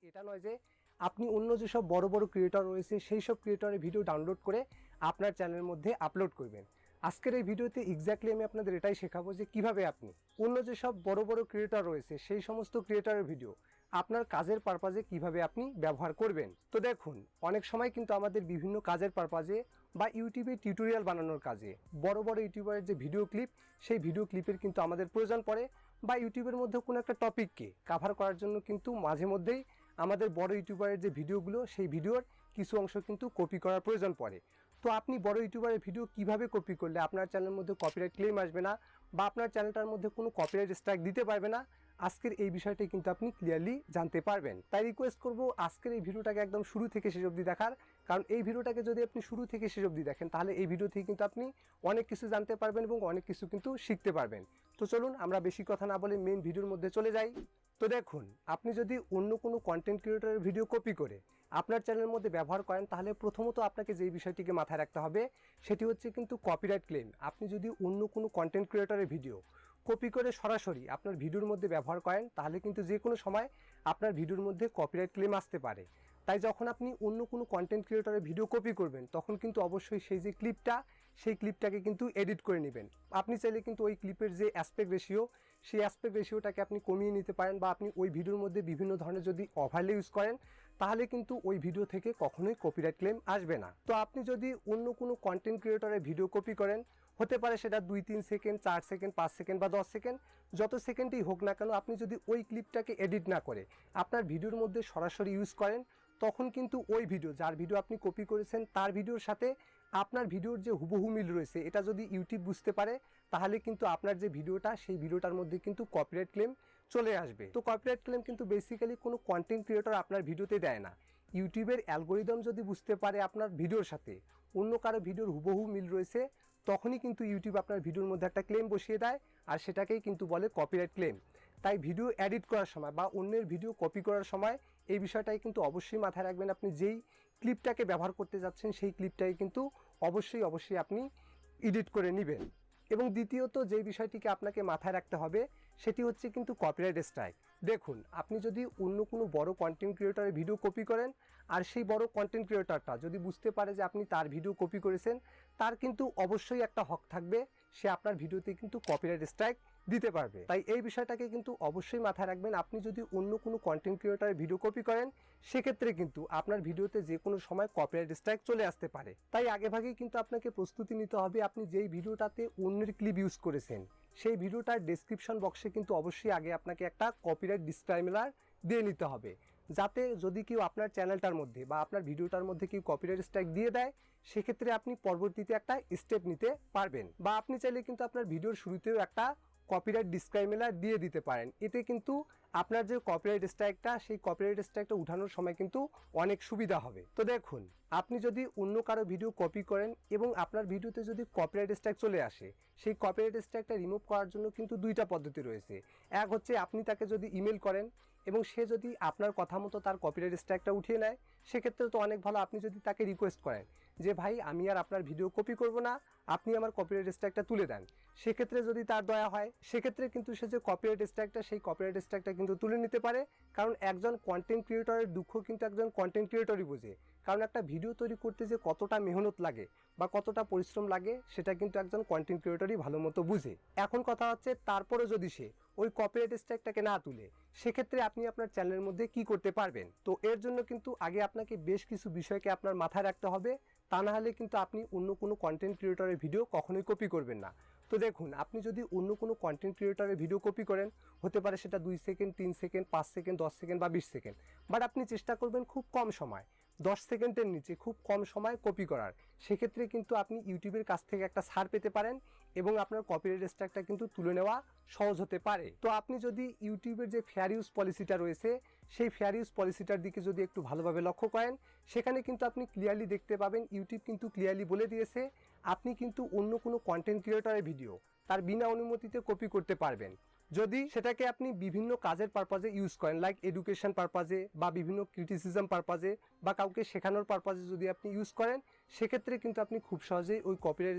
এটা নয় যে আপনি অন্য যেসব বড় বড় ক্রিয়েটর রয়েছে সেই সব ক্রিয়েটরের ভিডিও ডাউনলোড করে আপনার চ্যানেলের মধ্যে আপলোড করবেন। আজকের এই ভিডিওতে এক্স্যাক্টলি আমি আপনাদের এটাই শেখাবো যে কিভাবে আপনি অন্য যেসব বড় বড় ক্রিয়েটর রয়েছে সেই সমস্ত ক্রিয়েটরের ভিডিও আপনার কাজের পারপাজে কিভাবে আপনি ব্যবহার করবেন। তো দেখুন, অনেক সময় কিন্তু আমাদের বিভিন্ন কাজের পারপাজে বা ইউটিউবে টিউটোরিয়াল বানানোর কাজে বড় বড় ইউটিউবারের যে ভিডিও ক্লিপ সেই ভিডিও ক্লিপের কিন্তু আমাদের প্রয়োজন পড়ে, বা ইউটিউবের মধ্যে কোনো একটা টপিককে কাভার করার জন্য কিন্তু মাঝে মধ্যেই আমাদের বড় ইউটিউবারের যে ভিডিওগুলো সেই ভিডিওর কিছু অংশ কিন্তু কপি করার প্রয়োজন পড়ে। তো আপনি বড় ইউটিউবারের ভিডিও কিভাবে কপি করলে আপনার চ্যানেলের মধ্যে কপিরাইট ক্লেম আসবে না বা আপনার চ্যানেলটার মধ্যে কোনো কপিরাইট স্ট্রাইক দিতে পারবে না, আজকের এই বিষয়টি কিন্তু আপনি ক্লিয়ারলি জানতে পারবেন। তাই রিকোয়েস্ট করব আজকের এই ভিডিওটাকে একদম শুরু থেকে শেষ অবধি দেখার, কারণ এই ভিডিওটাকে যদি আপনি শুরু থেকে শেষ অবধি দেখেন তাহলে এই ভিডিও থেকে কিন্তু আপনি অনেক কিছু জানতে পারবেন এবং অনেক কিছু কিন্তু শিখতে পারবেন। তো চলুন আমরা বেশি কথা না বলে মেইন ভিডিওর মধ্যে চলে যাই। তো দেখুন, আপনি যদি অন্য কোনো কন্টেন্ট ক্রিয়েটরের ভিডিও কপি করে আপনার চ্যানেলের মধ্যে ব্যবহার করেন তাহলে প্রথমত আপনাকে যেই বিষয়টিকে মাথায় রাখতে হবে সেটি হচ্ছে কিন্তু কপিরাইট ক্লেম। আপনি যদি অন্য কোনো কন্টেন্ট ক্রিয়েটরের ভিডিও কপি করে সরাসরি আপনার ভিডিওর মধ্যে ব্যবহার করেন তাহলে কিন্তু যে কোনো সময় আপনার ভিডিওর মধ্যে কপিরাইট ক্লেম আসতে পারে। তাই যখন আপনি অন্য কোনো কন্টেন্ট ক্রিয়েটরের ভিডিও কপি করবেন তখন কিন্তু অবশ্যই সেই যে ক্লিপটা সেই ক্লিপটাকে কিন্তু এডিট করে নেবেন। আপনি চাইলে কিন্তু ওই ক্লিপের যে অ্যাসপেক্ট রেশিও সেই অ্যাসপেক্ট রেশিওটাকে আপনি কমিয়ে নিতে পারেন, বা আপনি ওই ভিডিওর মধ্যে বিভিন্ন ধরনের যদি ওভারলে ইউজ করেন তাহলে কিন্তু ওই ভিডিও থেকে কখনোই কপিরাইট ক্লেম আসবে না। তো আপনি যদি অন্য কোনো কন্টেন্ট ক্রিয়েটরের ভিডিও কপি করেন, হতে পারে সেটা 2-3 সেকেন্ড, 4 সেকেন্ড, 5 সেকেন্ড বা 10 সেকেন্ড, যত সেকেন্ডই হোক না কেন, আপনি যদি ওই ক্লিপটাকে এডিট না করে আপনার ভিডিওর মধ্যে সরাসরি ইউজ করেন তখন কিন্তু ওই ভিডিও, যার ভিডিও আপনি কপি করেছেন তার ভিডিওর সাথে আপনার ভিডিওর যে হুবহু মিল রয়েছে এটা যদি ইউটিউব বুঝতে পারে তাহলে কিন্তু আপনার যে ভিডিওটা সেই ভিডিওটার মধ্যে কিন্তু কপিরাইট ক্লেম চলে আসবে। তো কপিরাইট ক্লেম কিন্তু বেসিক্যালি কোনো কন্টেন্ট ক্রিয়েটর আপনার ভিডিওতে দেয় না। ইউটিউবের অ্যালগোরিদম যদি বুঝতে পারে আপনার ভিডিওর সাথে অন্য কারো ভিডিওর হুবহু মিল রয়েছে তখনই কিন্তু ইউটিউব আপনার ভিডিওর মধ্যে একটা ক্লেম বসিয়ে দেয়, আর সেটাকেই কিন্তু বলে কপিরাইট ক্লেম। তাই ভিডিও এডিট করার সময় বা অন্যের ভিডিও কপি করার সময় এই বিষয়টাই কিন্তু অবশ্যই মাথায় রাখবেন। আপনি যেই ক্লিপটাকে ব্যবহার করতে যাচ্ছেন সেই ক্লিপটাই কিন্তু অবশ্যই আপনি এডিট করে নেবেন। এবং দ্বিতীয়ত যেই বিষয়টিকে আপনাকে মাথায় রাখতে হবে সেটি হচ্ছে কিন্তু কপিরাইট স্ট্রাইক। দেখুন, আপনি যদি অন্য কোনো বড় কন্টেন্ট ক্রিয়েটরের ভিডিও কপি করেন আর সেই বড় কন্টেন্ট ক্রিয়েটরটা যদি বুঝতে পারে যে আপনি তার ভিডিও কপি করেছেন, তার কিন্তু অবশ্যই একটা হক থাকবে, সে আপনার ভিডিওতে কিন্তু কপিরাইট স্ট্রাইক দিতে পারবে। তাই এই বিষয়টাকে কিন্তু অবশ্যই মাথায় রাখবেন। আপনি যদি অন্য কোনো কন্টেন্ট ক্রিয়েটরের ভিডিও কপি করেন সেক্ষেত্রে কিন্তু আপনার ভিডিওতে যে কোনো সময় কপিরাইট স্ট্রাইক চলে আসতে পারে। তাই আগেভাগেই কিন্তু আপনাকে প্রস্তুতি নিতে হবে। আপনি যেই ভিডিওটাতে অন্যের ক্লিপ ইউজ করেছেন সেই ভিডিওটার ডেসক্রিপশন বক্সে কিন্তু অবশ্যই আগে আপনাকে একটা কপিরাইট ডিসক্লেইমার দিয়ে নিতে হবে, যাতে যদি কেউ আপনার চ্যানেলটার মধ্যে বা আপনার ভিডিওটার মধ্যে কেউ কপিরাইট স্ট্রাইক দিয়ে দেয় সেক্ষেত্রে আপনি পরবর্তীতে একটা স্টেপ নিতে পারবেন। বা আপনি চাইলে কিন্তু আপনার ভিডিওর শুরুতেও একটা কপিরাইট ডিসক্লেইমার দিয়ে দিতে পারেন। এতে কিন্তু আপনার যে কপিরাইট স্ট্রাইকটা সেই কপিরাইট স্ট্রাইকটা উঠানোর সময় কিন্তু অনেক সুবিধা হবে। তো দেখুন, আপনি যদি অন্য কারো ভিডিও কপি করেন এবং আপনার ভিডিওতে যদি কপিরাইট স্ট্রাইক চলে আসে, সেই কপিরাইট স্ট্রাইকটা রিমুভ করার জন্য কিন্তু দুইটা পদ্ধতি রয়েছে। এক হচ্ছে আপনি তাকে যদি ইমেল করেন এবং সে যদি আপনার কথা মতো তার কপিরাইট স্ট্রাইকটা উঠিয়ে নেয় সেক্ষেত্রে তো অনেক ভালো। আপনি যদি তাকে রিকোয়েস্ট করেন যে ভাই আমি আর আপনার ভিডিও কপি করব না, আপনি আমার কপিরাইট স্ট্রাইকটা তুলে দেন, সেক্ষেত্রে যদি তার দয়া হয় সেক্ষেত্রে কিন্তু সে যে কপিরাইট স্ট্রাইকটা সেই কপিরাইট স্ট্রাইকটা কিন্তু তুলে নিতে পারে। কারণ একজন কন্টেন্ট ক্রিয়েটরের দুঃখ কিন্তু একজন কন্টেন্ট ক্রিয়েটরই বোঝে। কারণ একটা ভিডিও তৈরি করতে যে কতটা মেহনত লাগে বা কতটা পরিশ্রম লাগে সেটা কিন্তু একজন কন্টেন্ট ক্রিয়েটরই ভালো মতো বুঝে। এখন কথা হচ্ছে, তারপরে যদি সে ওই কপিরাইট স্ট্রাইকটাকে না তুলে সেক্ষেত্রে আপনি আপনার চ্যানেলের মধ্যে কি করতে পারবেন। তো এর জন্য কিন্তু আগে আপনাকে বেশ কিছু বিষয়কে আপনার মাথায় রাখতে হবে, তা না হলে কিন্তু আপনি অন্য কোনো কন্টেন্ট ক্রিয়েটরের ভিডিও কখনোই কপি করবেন না। তো দেখুন, আপনি যদি অন্য কোনো কন্টেন্ট ক্রিয়েটরের ভিডিও কপি করেন, হতে পারে সেটা 2 সেকেন্ড, 3 সেকেন্ড, 5 সেকেন্ড, 10 সেকেন্ড বা 20 সেকেন্ড, বাট আপনি চেষ্টা করবেন খুব কম সময়, 10 সেকেন্ডের নিচে খুব কম সময় কপি করার। সেক্ষেত্রে কিন্তু আপনি ইউটিউবের কাছ থেকে একটা ছাড় পেতে পারেন এবং আপনার কপিরাইট স্ট্রাইকটা কিন্তু তুলে নেওয়া সহজ হতে পারে। তো আপনি যদি ইউটিউবের যে ফেয়ার ইউজ পলিসিটা রয়েছে সেই ফেয়ার ইউজ পলিসিটার দিকে যদি একটু ভালোভাবে লক্ষ্য করেন সেখানে কিন্তু আপনি ক্লিয়ারলি দেখতে পাবেন, ইউটিউব কিন্তু ক্লিয়ারলি বলে দিয়েছে আপনি কিন্তু অন্য কোনো কন্টেন্ট ক্রিয়েটরের ভিডিও তার বিনা অনুমতিতে কপি করতে পারবেন যদি সেটাকে আপনি বিভিন্ন কাজের পারপাজে ইউজ করেন, লাইক এডুকেশন পারপাজে বা বিভিন্ন ক্রিটিসিজম পারপাজে বা কাউকে শেখানোর পারপাজে যদি আপনি ইউজ করেন সেক্ষেত্রে কিন্তু আপনি খুব সহজেই ওই কপিরাইট